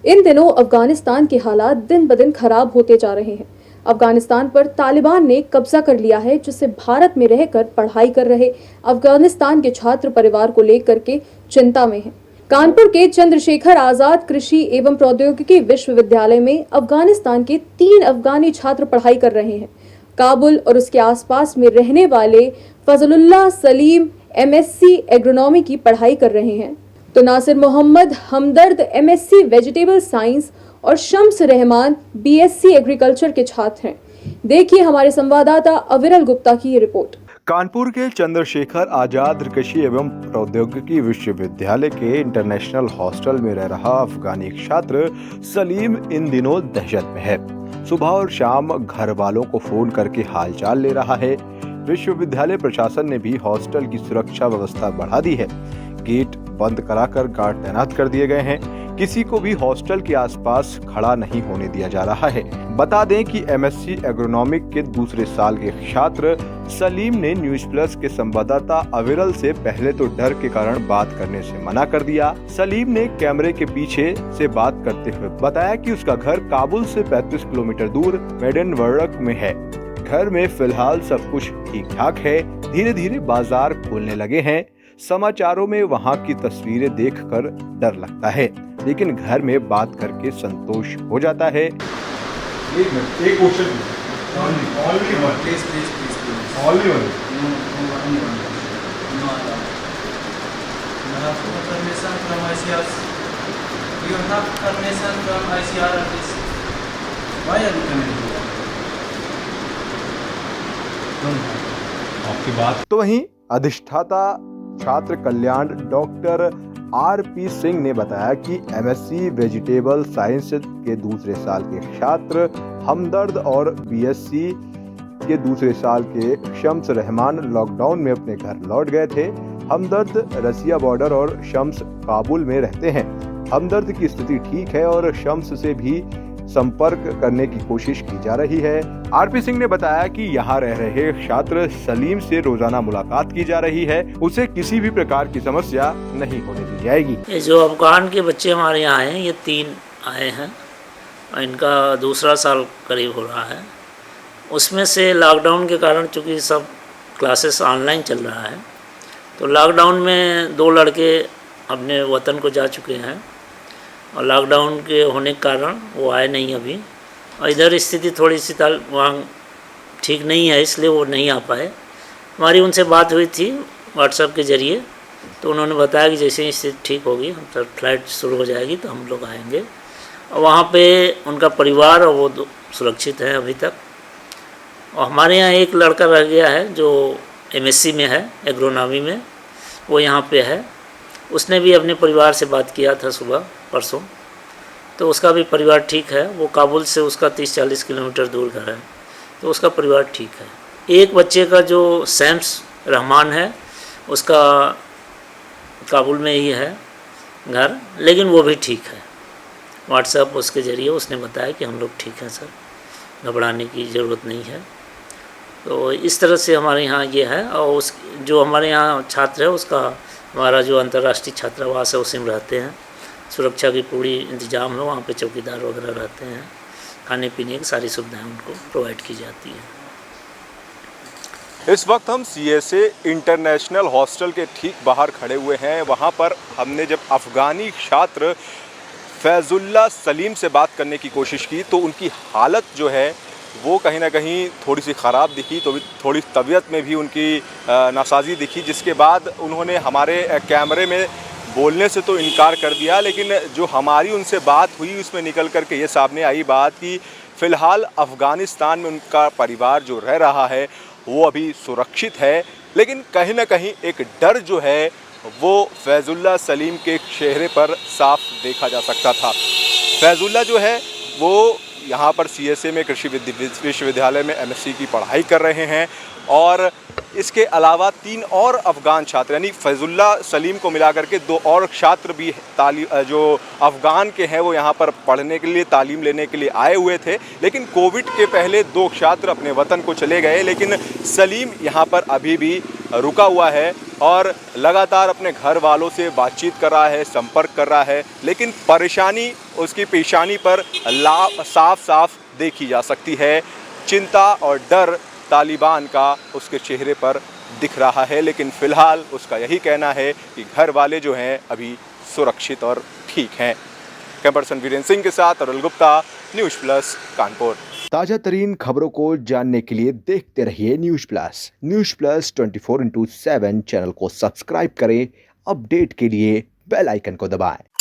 इन दिनों अफगानिस्तान के हालात दिन ब दिन खराब होते जा रहे हैं। अफगानिस्तान पर तालिबान ने कब्जा कर लिया है, जिससे भारत में रहकर पढ़ाई कर रहे अफगानिस्तान के छात्र परिवार को लेकर के चिंता में हैं। कानपुर के चंद्रशेखर आजाद कृषि एवं प्रौद्योगिकी विश्वविद्यालय में अफगानिस्तान के 3 अफगानी छात्र पढ़ाई कर रहे हैं। काबुल और उसके आसपास में रहने वाले फजलुल्लाह सलीम एमएससी एग्रोनॉमी की पढ़ाई कर रहे हैं, तो नासिर मोहम्मद हमदर्द एमएससी वेजिटेबल साइंस और शम्स रहमान बीएससी एग्रीकल्चर के छात्र हैं। देखिए हमारे संवाददाता अविरल गुप्ता की ये रिपोर्ट। कानपुर के चंद्रशेखर आजाद कृषि एवं प्रौद्योगिकी विश्वविद्यालय के इंटरनेशनल हॉस्टल में रह रहा अफगानी छात्र सलीम इन दिनों दहशत में है। सुबह और शाम घर वालों को फोन करके हालचाल ले रहा है। विश्वविद्यालय प्रशासन ने भी हॉस्टल की सुरक्षा व्यवस्था बढ़ा दी है। गेट बंद कराकर गार्ड तैनात कर दिए गए हैं। किसी को भी हॉस्टल के आसपास खड़ा नहीं होने दिया जा रहा है। बता दें कि एमएससी एग्रोनॉमिक के दूसरे साल के छात्र सलीम ने न्यूज प्लस के संवाददाता अविरल से पहले तो डर के कारण बात करने से मना कर दिया। सलीम ने कैमरे के पीछे से बात करते हुए बताया कि उसका घर काबुल से 35 किलोमीटर दूर मेडनवर्क में है। घर में फिलहाल सब कुछ ठीक ठाक है। धीरे धीरे बाजार खुलने लगे हैं। समाचारों में वहाँ की तस्वीरें देखकर डर लगता है, लेकिन घर में बात करके संतोष हो जाता है। एक question only one. Please. Only one. No. You have permission from ICR. You have permission from ICR at least. Why are you coming here? आपकी बात। तो वहीं अधिष्ठाता छात्र कल्याण डॉक्टर आरपी सिंह ने बताया कि एमएससी वेजिटेबल साइंस के दूसरे साल के छात्र हमदर्द और बीएससी के दूसरे साल के शम्स रहमान लॉकडाउन में अपने घर लौट गए थे। हमदर्द रसिया बॉर्डर और शम्स काबुल में रहते हैं। हमदर्द की स्थिति ठीक है और शम्स से भी संपर्क करने की कोशिश की जा रही है। आरपी सिंह ने बताया कि यहाँ रह रहे छात्र सलीम से रोजाना मुलाकात की जा रही है। उसे किसी भी प्रकार की समस्या नहीं होने दी जाएगी। ये जो अफगान के बच्चे हमारे यहाँ हैं, ये 3 आए हैं। इनका दूसरा साल करीब हो रहा है। उसमें से लॉकडाउन के कारण चूँकि सब क्लासेस ऑनलाइन चल रहा है, तो लॉकडाउन में 2 लड़के अपने वतन को जा चुके हैं और लॉकडाउन के होने के कारण वो आए नहीं अभी। और इधर स्थिति थोड़ी सी वहाँ ठीक नहीं है, इसलिए वो नहीं आ पाए। हमारी उनसे बात हुई थी व्हाट्सएप के ज़रिए, तो उन्होंने बताया कि जैसे ही स्थिति ठीक होगी, हम सब फ्लाइट शुरू हो जाएगी तो हम लोग आएंगे। और वहाँ पे उनका परिवार और वो सुरक्षित है अभी तक। और हमारे यहाँ एक लड़का रह गया है जो एमएससी में है, एग्रोनॉमी में, वो यहाँ पे है। उसने भी अपने परिवार से बात किया था सुबह परसों, तो उसका भी परिवार ठीक है। वो काबुल से उसका 30-40 किलोमीटर दूर घर है, तो उसका परिवार ठीक है। एक बच्चे का जो शम्स रहमान है, उसका काबुल में ही है घर, लेकिन वो भी ठीक है। व्हाट्सएप उसके ज़रिए उसने बताया कि हम लोग ठीक हैं सर, घबराने की ज़रूरत नहीं है। तो इस तरह से हमारे यहाँ ये है। और उस जो हमारे यहाँ छात्र है, उसका हमारा जो अंतर्राष्ट्रीय छात्रावास है उसी में रहते हैं। सुरक्षा की पूरी इंतजाम है, वहाँ पे चौकीदार वगैरह रहते हैं। खाने पीने की सारी सुविधाएं उनको प्रोवाइड की जाती हैं। इस वक्त हम सीएसए इंटरनेशनल हॉस्टल के ठीक बाहर खड़े हुए हैं। वहाँ पर हमने जब अफगानी छात्र फैजुल्ला सलीम से बात करने की कोशिश की तो उनकी हालत जो है वो कहीं ना कहीं थोड़ी सी ख़राब दिखी, तो थोड़ी तबीयत में भी उनकी नासाजी दिखी, जिसके बाद उन्होंने हमारे कैमरे में बोलने से तो इनकार कर दिया। लेकिन जो हमारी उनसे बात हुई उसमें निकल कर के ये सामने आई बात कि फ़िलहाल अफ़गानिस्तान में उनका परिवार जो रह रहा है वो अभी सुरक्षित है, लेकिन कहीं ना कहीं एक डर जो है वो फैजुल्ला सलीम के चेहरे पर साफ देखा जा सकता था। फैजुल्ला जो है वो यहाँ पर सीएसए में कृषि विश्वविद्यालय में एमएससी की पढ़ाई कर रहे हैं और इसके अलावा 3 और अफ़गान छात्र यानी फैज़ुल्ला सलीम को मिलाकर के 2 और छात्र भी जो अफ़गान के हैं वो यहाँ पर पढ़ने के लिए तालीम लेने के लिए आए हुए थे। लेकिन कोविड के पहले 2 छात्र अपने वतन को चले गए, लेकिन सलीम यहाँ पर अभी भी रुका हुआ है और लगातार अपने घर वालों से बातचीत कर रहा है, संपर्क कर रहा है। लेकिन परेशानी उसकी पेशानी पर साफ साफ देखी जा सकती है। चिंता और डर तालिबान का उसके चेहरे पर दिख रहा है, लेकिन फ़िलहाल उसका यही कहना है कि घर वाले जो हैं अभी सुरक्षित और ठीक हैं। कैमरा पर्सन वीरेंद्र सिंह के साथ अरुल गुप्ता, न्यूज़ प्लस कानपुर। ताज़ा तरीन खबरों को जानने के लिए देखते रहिए न्यूज़ प्लस 24/7 चैनल को सब्सक्राइब करें। अपडेट के लिए बेल आइकन को दबाएं।